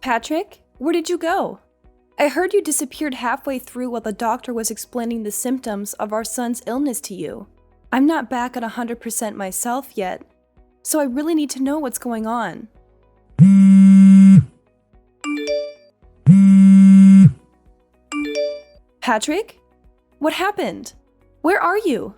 Patrick, where did you go? I heard you disappeared halfway through while the doctor was explaining the symptoms of our son's illness to you. I'm not back at 100% myself yet, so I really need to know what's going on. Patrick? What happened? Where are you?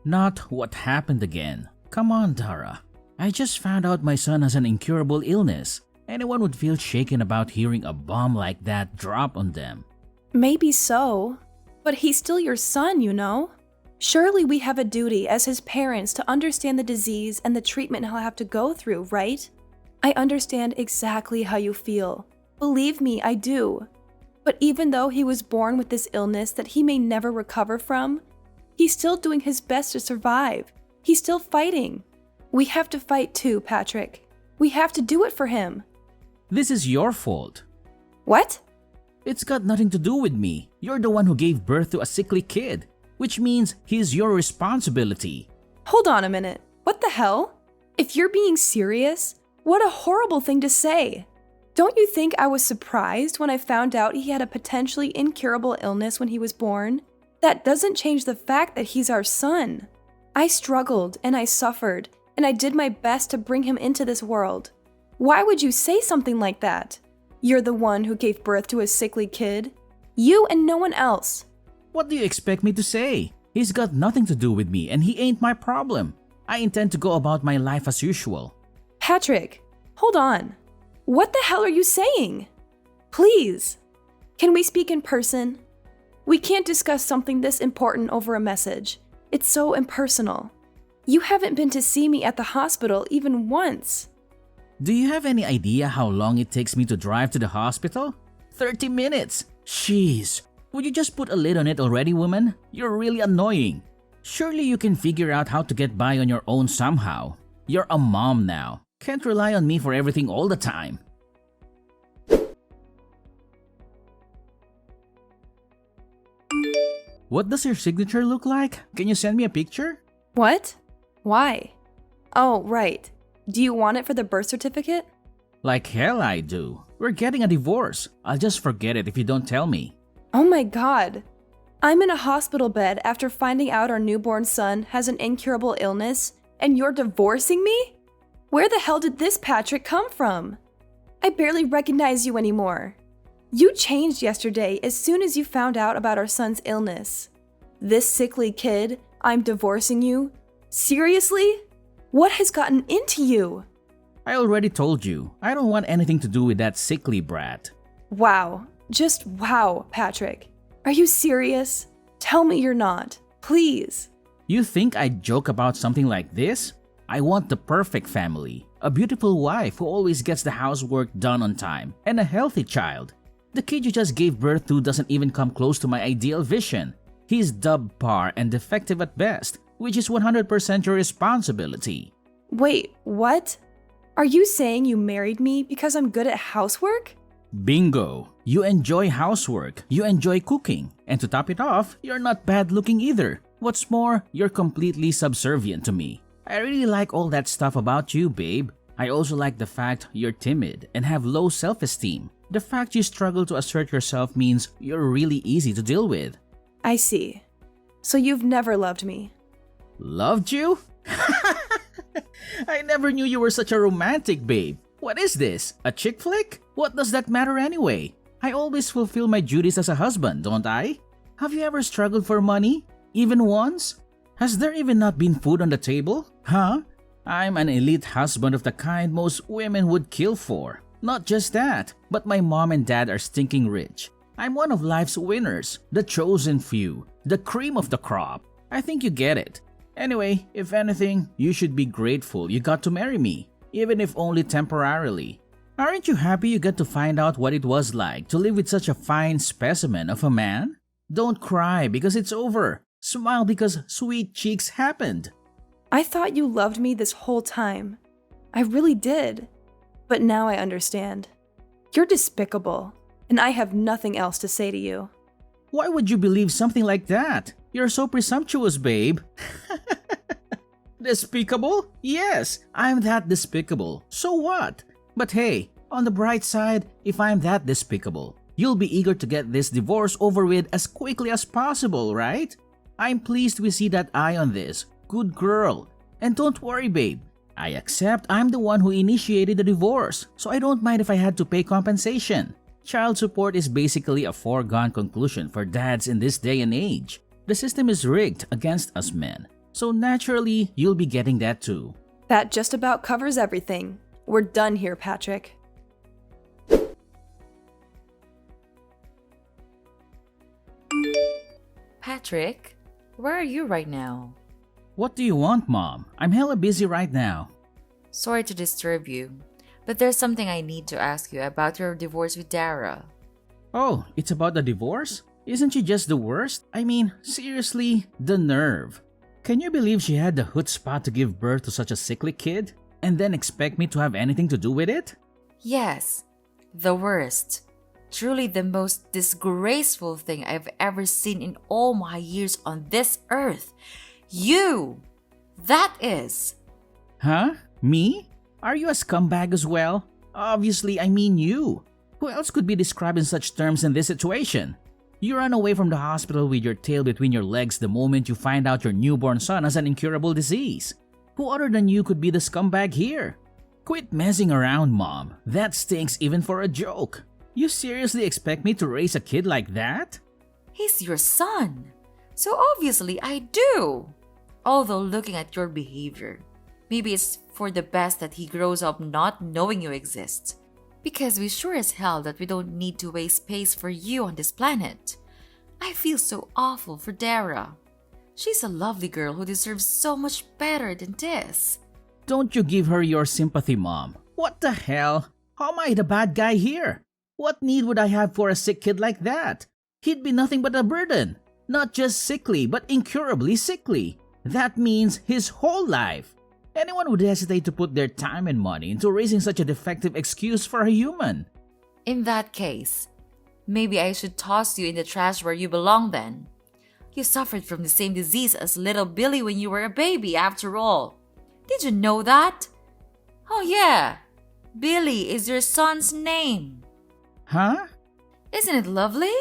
Not what happened again. Come on, Tara. I just found out my son has an incurable illness. Anyone would feel shaken about hearing a bomb like that drop on them. Maybe so, but he's still your son, you know? Surely we have a duty as his parents to understand the disease and the treatment he'll have to go through, right? I understand exactly how you feel. Believe me, I do. But even though he was born with this illness that he may never recover from, he's still doing his best to survive. He's still fighting. We have to fight too, Patrick. We have to do it for him. This is your fault. What? It's got nothing to do with me. You're the one who gave birth to a sickly kid, which means he's your responsibility. Hold on a minute. What the hell? If you're being serious, what a horrible thing to say. Don't you think I was surprised when I found out he had a potentially incurable illness when he was born? That doesn't change the fact that he's our son. I struggled and I suffered, and I did my best to bring him into this world. Why would you say something like that? You're the one who gave birth to a sickly kid. You and no one else. What do you expect me to say? He's got nothing to do with me and he ain't my problem. I intend to go about my life as usual. Patrick, hold on. What the hell are you saying? Please, can we speak in person? We can't discuss something this important over a message. It's so impersonal. You haven't been to see me at the hospital even once. Do you have any idea how long it takes me to drive to the hospital? 30 minutes! Jeez, would you just put a lid on it already, woman? You're really annoying. Surely you can figure out how to get by on your own somehow. You're a mom now. Can't rely on me for everything all the time. What does your signature look like? Can you send me a picture? What? Why? Oh, right. Do you want it for the birth certificate? Like hell I do. We're getting a divorce. I'll just forget it if you don't tell me. Oh my God. I'm in a hospital bed after finding out our newborn son has an incurable illness, and you're divorcing me? Where the hell did this Patrick come from? I barely recognize you anymore. You changed yesterday as soon as you found out about our son's illness. This sickly kid, I'm divorcing you? Seriously? What has gotten into you? I already told you, I don't want anything to do with that sickly brat. Wow. Just wow, Patrick. Are you serious? Tell me you're not. Please. You think I'd joke about something like this? I want the perfect family, a beautiful wife who always gets the housework done on time, and a healthy child. The kid you just gave birth to doesn't even come close to my ideal vision. He's subpar and defective at best, which is 100% your responsibility. Wait, what? Are you saying you married me because I'm good at housework? Bingo! You enjoy housework, you enjoy cooking, and to top it off, you're not bad looking either. What's more, you're completely subservient to me. I really like all that stuff about you, babe. I also like the fact you're timid and have low self-esteem. The fact you struggle to assert yourself means you're really easy to deal with. I see. So you've never loved me. Loved you? I never knew you were such a romantic, babe. What is this? A chick flick? What does that matter anyway? I always fulfill my duties as a husband, don't I? Have you ever struggled for money? Even once? Has there even not been food on the table? Huh? I'm an elite husband of the kind most women would kill for. Not just that, but my mom and dad are stinking rich. I'm one of life's winners, the chosen few, the cream of the crop. I think you get it. Anyway, if anything, you should be grateful you got to marry me, even if only temporarily. Aren't you happy you got to find out what it was like to live with such a fine specimen of a man? Don't cry because it's over. Smile because sweet cheeks happened. I thought you loved me this whole time. I really did. But now I understand. You're despicable, and I have nothing else to say to you. Why would you believe something like that? You're so presumptuous, babe. Despicable? Yes, I'm that despicable. So what? But hey, On the bright side, if I'm that despicable, you'll be eager to get this divorce over with as quickly as possible, right? I'm pleased we see that eye on this. Good girl. And don't worry, babe. I accept I'm the one who initiated the divorce, so I don't mind if I had to pay compensation. Child support is basically a foregone conclusion for dads in this day and age. The system is rigged against us men, so naturally, you'll be getting that too. That just about covers everything. We're done here, Patrick. Patrick, where are you right now? What do you want, Mom? I'm hella busy right now. Sorry to disturb you, but there's something I need to ask you about your divorce with Dara. Oh, it's about the divorce? Isn't she just the worst? I mean, seriously, the nerve. Can you believe she had the chutzpah to give birth to such a sickly kid and then expect me to have anything to do with it? Yes, the worst. Truly the most disgraceful thing I've ever seen in all my years on this earth. You! That is. Huh? Me? Are you a scumbag as well? Obviously, I mean you. Who else could be described in such terms in this situation? You run away from the hospital with your tail between your legs the moment you find out your newborn son has an incurable disease. Who other than you could be the scumbag here? Quit messing around, Mom. That stinks even for a joke. You seriously expect me to raise a kid like that? He's your son. So obviously I do. Although looking at your behavior, maybe it's for the best that he grows up not knowing you exist. Because we sure as hell that we don't need to waste space for you on this planet. I feel so awful for Dara. She's a lovely girl who deserves so much better than this. Don't you give her your sympathy, Mom. What the hell? How am I the bad guy here? What need would I have for a sick kid like that? He'd be nothing but a burden. Not just sickly, but incurably sickly. That means his whole life. Anyone would hesitate to put their time and money into raising such a defective excuse for a human. In that case, maybe I should toss you in the trash where you belong then. You suffered from the same disease as little Billy when you were a baby, after all. Did you know that? Oh yeah, Billy is your son's name. Huh? Isn't it lovely?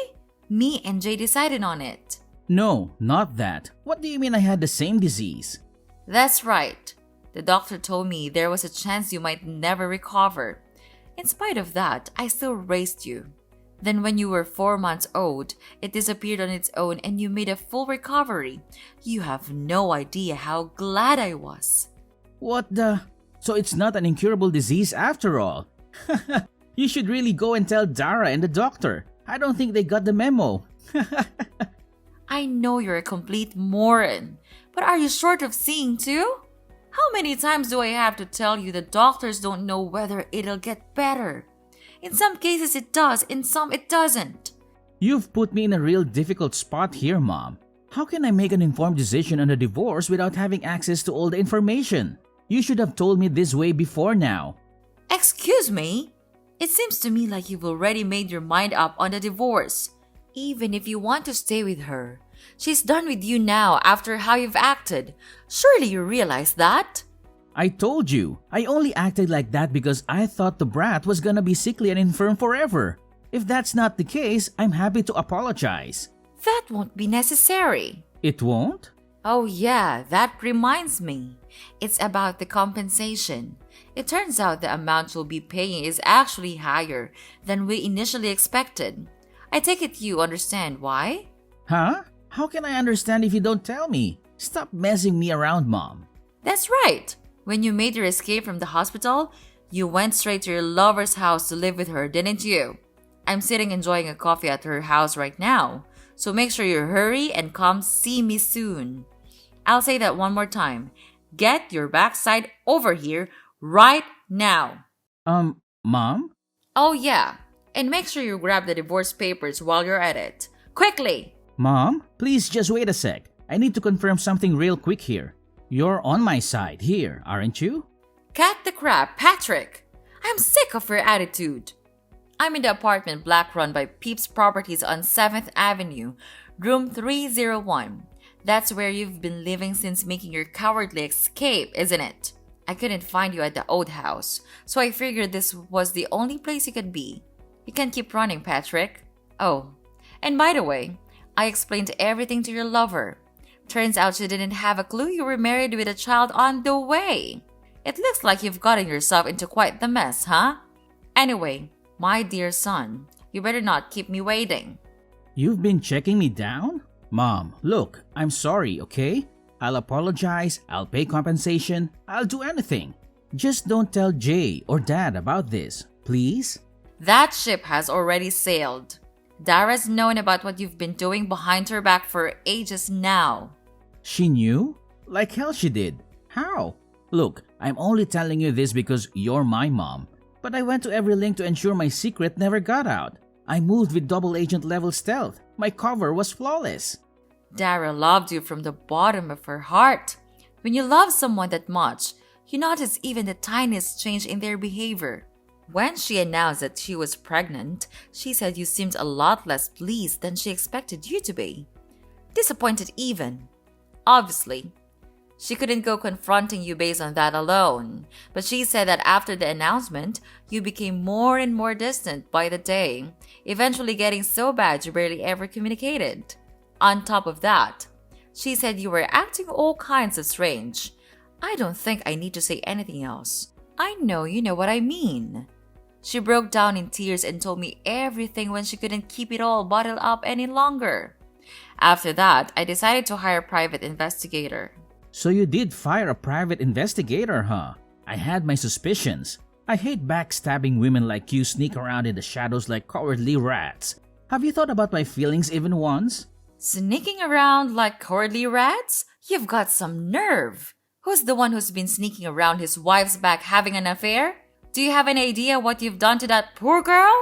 Me and Jay decided on it. No, not that. What do you mean I had the same disease? That's right. The doctor told me there was a chance you might never recover. In spite of that, I still raised you. Then when you were 4 months old, it disappeared on its own and you made a full recovery. You have no idea how glad I was. What the? So it's not an incurable disease after all. You should really go and tell Dara and the doctor. I don't think they got the memo. I know you're a complete moron, but are you short of seeing too? How many times do I have to tell you that doctors don't know whether it'll get better? In some cases it does, in some it doesn't. You've put me in a real difficult spot here, Mom. How can I make an informed decision on a divorce without having access to all the information? You should have told me this way before now. Excuse me? It seems to me like you've already made your mind up on the divorce. Even if you want to stay with her, she's done with you now after how you've acted. Surely you realize that? I told you, I only acted like that because I thought the brat was gonna be sickly and infirm forever. If that's not the case, I'm happy to apologize. That won't be necessary. It won't? Oh yeah, that reminds me. It's about the compensation. It turns out the amount you'll be paying is actually higher than we initially expected. I take it you understand why? Huh? How can I understand if you don't tell me? Stop messing me around, Mom. That's right. When you made your escape from the hospital, you went straight to your lover's house to live with her, didn't you? I'm sitting enjoying a coffee at her house right now, so make sure you hurry and come see me soon. I'll say that one more time. Get your backside over here right now. Mom? Oh yeah, and make sure you grab the divorce papers while you're at it. Quickly! Mom, please just wait a sec. I need to confirm something real quick here. You're on my side here, aren't you? Cut the crap, Patrick! I'm sick of your attitude. I'm in the apartment block run by Peeps Properties on 7th Avenue, room 301. That's where you've been living since making your cowardly escape, isn't it? I couldn't find you at the old house, so I figured this was the only place you could be. You can't keep running, Patrick. Oh, and by the way, I explained everything to your lover. Turns out she didn't have a clue you were married with a child on the way. It looks like you've gotten yourself into quite the mess, huh? Anyway, my dear son, you better not keep me waiting. You've been checking me down? Mom, look, I'm sorry, okay? I'll apologize, I'll pay compensation, I'll do anything. Just don't tell Jay or Dad about this, please? That ship has already sailed. Dara's known about what you've been doing behind her back for ages now. She knew? Like hell she did. How? Look, I'm only telling you this because you're my mom. But I went to every link to ensure my secret never got out. I moved with double agent level stealth. My cover was flawless. Dara loved you from the bottom of her heart. When you love someone that much, you notice even the tiniest change in their behavior. When she announced that she was pregnant, she said you seemed a lot less pleased than she expected you to be. Disappointed even. Obviously, she couldn't go confronting you based on that alone, but she said that after the announcement, you became more and more distant by the day, eventually getting so bad you barely ever communicated. On top of that, she said you were acting all kinds of strange. I don't think I need to say anything else. I know you know what I mean. She broke down in tears and told me everything when she couldn't keep it all bottled up any longer. After that, I decided to hire a private investigator. So you did fire a private investigator, huh? I had my suspicions. I hate backstabbing women like you sneak around in the shadows like cowardly rats. Have you thought about my feelings even once? Sneaking around like cowardly rats? You've got some nerve. Who's the one who's been sneaking around his wife's back having an affair? Do you have an idea what you've done to that poor girl?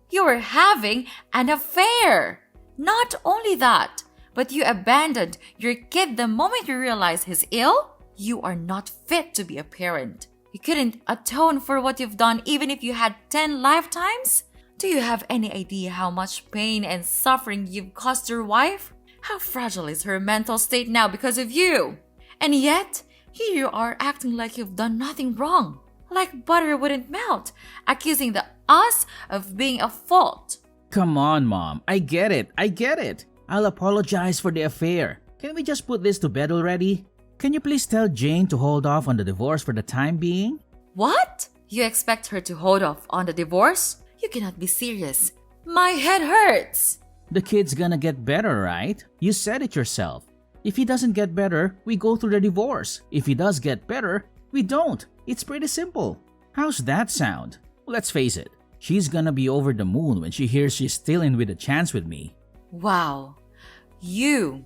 You were having an affair. Not only that, but you abandoned your kid the moment you realized he's ill? You are not fit to be a parent. You couldn't atone for what you've done even if you had 10 lifetimes? Do you have any idea how much pain and suffering you've caused your wife? How fragile is her mental state now because of you? And yet, here you are acting like you've done nothing wrong. Like butter wouldn't melt, accusing us of being at fault. Come on, Mom. I get it. I'll apologize for the affair. Can we just put this to bed already? Can you please tell Jane to hold off on the divorce for the time being? What? You expect her to hold off on the divorce? You cannot be serious. My head hurts. The kid's gonna get better, right? You said it yourself. If he doesn't get better, we go through the divorce. If he does get better, we don't. It's pretty simple. How's that sound? Let's face it, she's gonna be over the moon when she hears she's still in with a chance with me. Wow. You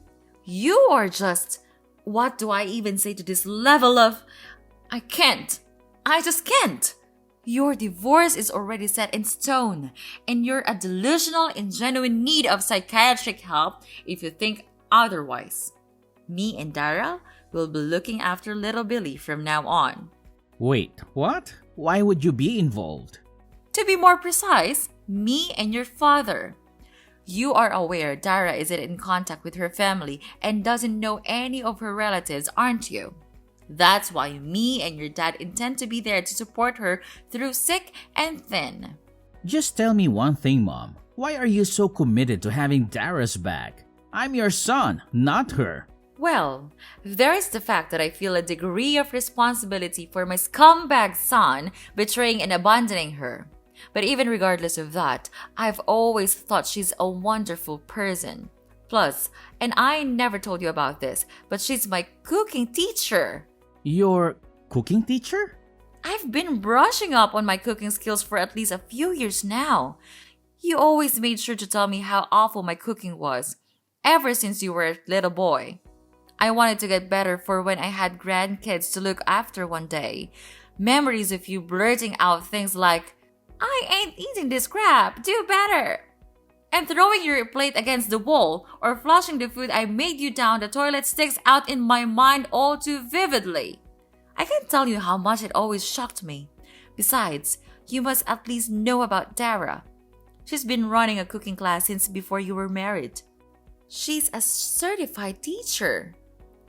are just... What do I even say to this level of... I just can't. Your divorce is already set in stone, and you're a delusional in genuine need of psychiatric help if you think otherwise. Me and Dara will be looking after little Billy from now on. Wait, what? Why would you be involved? To be more precise, me and your father. You are aware Dara isn't in contact with her family and doesn't know any of her relatives, aren't you? That's why me and your dad intend to be there to support her through thick and thin. Just tell me one thing, Mom. Why are you so committed to having Dara's back? I'm your son, not her. Well, there is the fact that I feel a degree of responsibility for my scumbag son betraying and abandoning her. But even regardless of that, I've always thought she's a wonderful person. Plus, and I never told you about this, but she's my cooking teacher. Your cooking teacher? I've been brushing up on my cooking skills for at least a few years now. You always made sure to tell me how awful my cooking was, ever since you were a little boy. I wanted to get better for when I had grandkids to look after one day. Memories of you blurting out things like, "I ain't eating this crap, do better," and throwing your plate against the wall or flushing the food I made you down the toilet sticks out in my mind all too vividly. I can't tell you how much it always shocked me. Besides, you must at least know about Dara. She's been running a cooking class since before you were married. She's a certified teacher.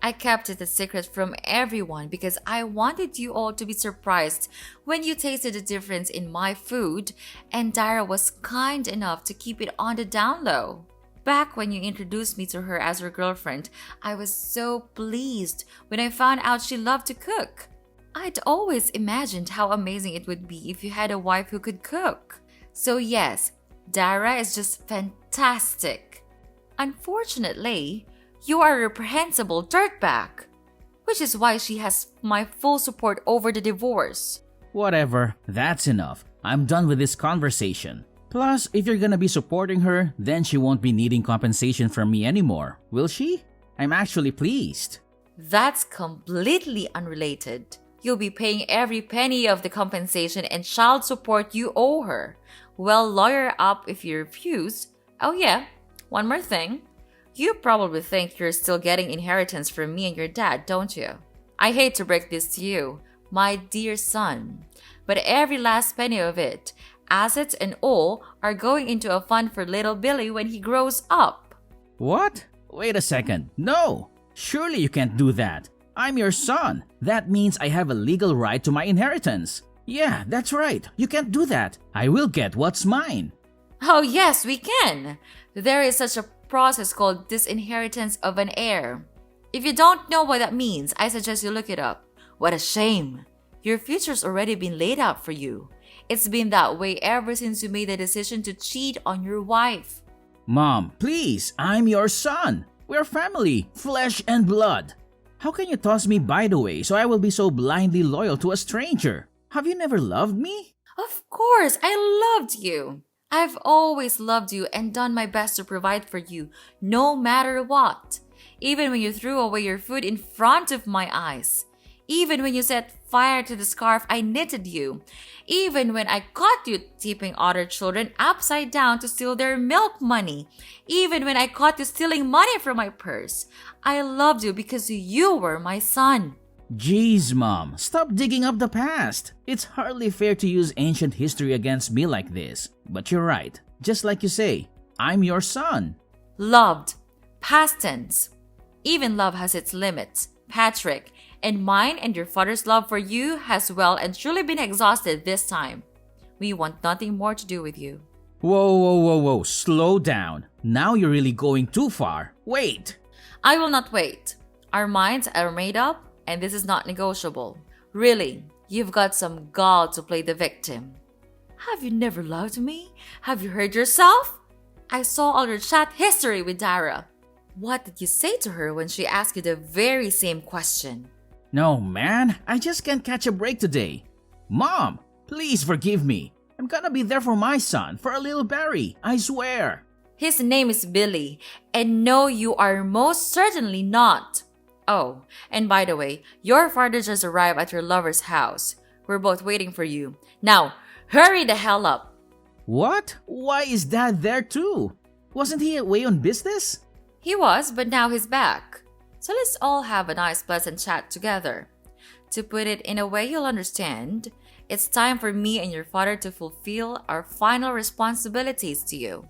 I kept it a secret from everyone because I wanted you all to be surprised when you tasted the difference in my food, and Dara was kind enough to keep it on the down low. Back when you introduced me to her as your girlfriend, I was so pleased when I found out she loved to cook. I'd always imagined how amazing it would be if you had a wife who could cook. So yes, Dara is just fantastic. Unfortunately, you are a reprehensible dirtbag, which is why she has my full support over the divorce. Whatever, that's enough. I'm done with this conversation. Plus, if you're gonna be supporting her, then she won't be needing compensation from me anymore, will she? I'm actually pleased. That's completely unrelated. You'll be paying every penny of the compensation and child support you owe her. Well, lawyer up if you refuse. Oh yeah, one more thing. You probably think you're still getting inheritance from me and your dad, don't you? I hate to break this to you, my dear son, but every last penny of it, assets and all, are going into a fund for little Billy when he grows up. What? Wait a second. No! Surely you can't do that. I'm your son. That means I have a legal right to my inheritance. Yeah, that's right. You can't do that. I will get what's mine. Oh yes, we can. There is such a process called disinheritance of an heir. If you don't know what that means, I suggest you look it up. What a shame. Your future's already been laid out for you. It's been that way ever since you made the decision to cheat on your wife. Mom, please, I'm your son. We're family, flesh and blood. How can you toss me by the way so I will be so blindly loyal to a stranger? Have you never loved me? Of course, I loved you. I've always loved you and done my best to provide for you, no matter what. Even when you threw away your food in front of my eyes. Even when you set fire to the scarf I knitted you. Even when I caught you tipping other children upside down to steal their milk money. Even when I caught you stealing money from my purse. I loved you because you were my son. Jeez, Mom, stop digging up the past. It's hardly fair to use ancient history against me like this. But you're right. Just like you say, I'm your son. Loved. Past tense. Even love has its limits, Patrick. And mine and your father's love for you has well and truly been exhausted this time. We want nothing more to do with you. Whoa, slow down. Now you're really going too far. Wait. I will not wait. Our minds are made up, and this is not negotiable. Really, you've got some gall to play the victim. Have you never loved me? Have you heard yourself? I saw all your chat history with Dara. What did you say to her when she asked you the very same question? No, man, I just can't catch a break today. Mom, please forgive me. I'm gonna be there for my son, for a little Barry, I swear. His name is Billy, and no, you are most certainly not. Oh, and by the way, your father just arrived at your lover's house. We're both waiting for you. Now, hurry the hell up. What? Why is Dad there too? Wasn't he away on business? He was, but now he's back. So let's all have a nice pleasant chat together. To put it in a way you'll understand, it's time for me and your father to fulfill our final responsibilities to you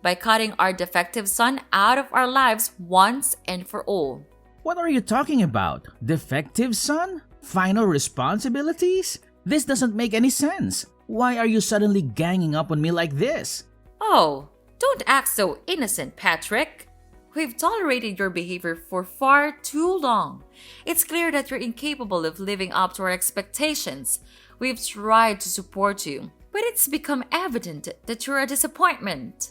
by cutting our defective son out of our lives once and for all. What are you talking about? Defective son? Final responsibilities? This doesn't make any sense. Why are you suddenly ganging up on me like this? Oh, don't act so innocent, Patrick. We've tolerated your behavior for far too long. It's clear that you're incapable of living up to our expectations. We've tried to support you, but it's become evident that you're a disappointment.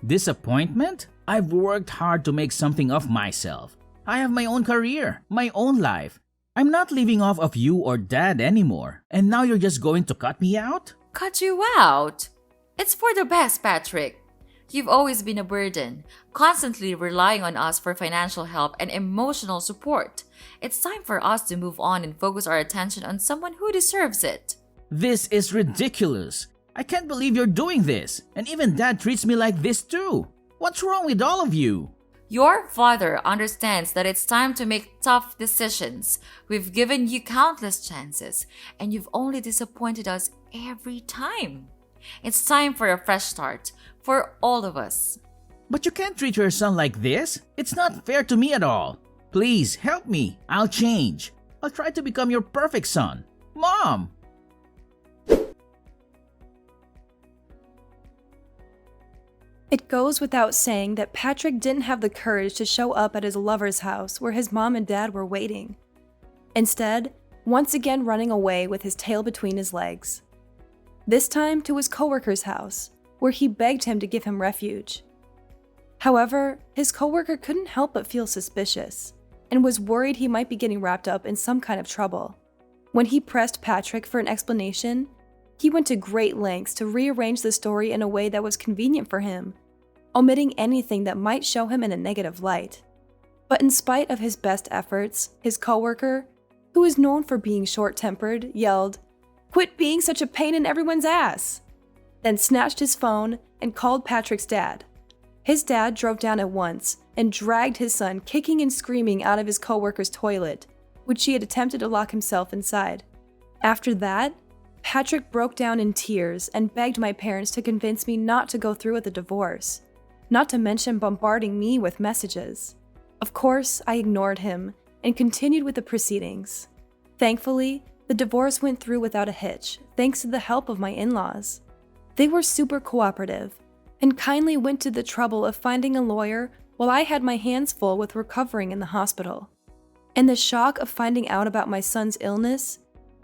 Disappointment? I've worked hard to make something of myself. I have my own career, my own life. I'm not living off of you or Dad anymore. And now you're just going to cut me out? Cut you out? It's for the best, Patrick. You've always been a burden, constantly relying on us for financial help and emotional support. It's time for us to move on and focus our attention on someone who deserves it. This is ridiculous. I can't believe you're doing this. And even Dad treats me like this too. What's wrong with all of you? Your father understands that it's time to make tough decisions. We've given you countless chances, and you've only disappointed us every time. It's time for a fresh start for all of us. But you can't treat your son like this. It's not fair to me at all. Please help me. I'll change. I'll try to become your perfect son. Mom! It goes without saying that Patrick didn't have the courage to show up at his lover's house where his mom and dad were waiting. Instead, once again running away with his tail between his legs. This time to his coworker's house, where he begged him to give him refuge. However, his coworker couldn't help but feel suspicious, and was worried he might be getting wrapped up in some kind of trouble. When he pressed Patrick for an explanation, he went to great lengths to rearrange the story in a way that was convenient for him, omitting anything that might show him in a negative light. But in spite of his best efforts, his coworker, who is known for being short-tempered, yelled, "Quit being such a pain in everyone's ass!" Then snatched his phone and called Patrick's dad. His dad drove down at once and dragged his son kicking and screaming out of his coworker's toilet, which he had attempted to lock himself inside. After that, Patrick broke down in tears and begged my parents to convince me not to go through with the divorce, not to mention bombarding me with messages. Of course, I ignored him and continued with the proceedings. Thankfully, the divorce went through without a hitch, thanks to the help of my in-laws. They were super cooperative and kindly went to the trouble of finding a lawyer while I had my hands full with recovering in the hospital. In the shock of finding out about my son's illness,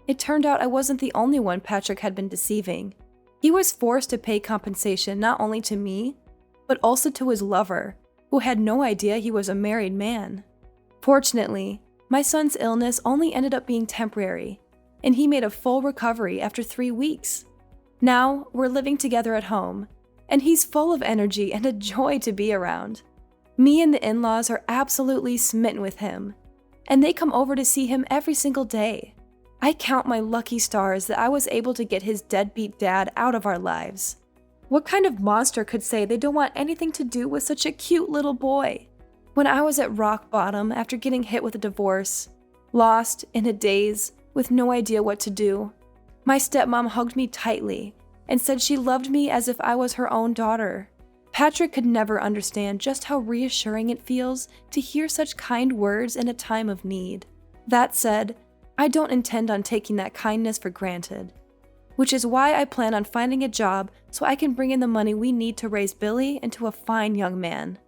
it turned out I wasn't the only one Patrick had been deceiving. He was forced to pay compensation not only to me, but also to his lover, who had no idea he was a married man. Fortunately, my son's illness only ended up being temporary, and he made a full recovery after 3 weeks. Now, we're living together at home, and he's full of energy and a joy to be around. Me and the in-laws are absolutely smitten with him, and they come over to see him every single day. I count my lucky stars that I was able to get his deadbeat dad out of our lives. What kind of monster could say they don't want anything to do with such a cute little boy? When I was at rock bottom after getting hit with a divorce, lost, in a daze, with no idea what to do, my stepmom hugged me tightly and said she loved me as if I was her own daughter. Patrick could never understand just how reassuring it feels to hear such kind words in a time of need. That said, I don't intend on taking that kindness for granted, which is why I plan on finding a job so I can bring in the money we need to raise Billy into a fine young man.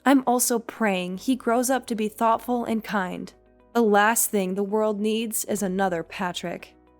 I'm also praying he grows up to be thoughtful and kind. The last thing the world needs is another Patrick.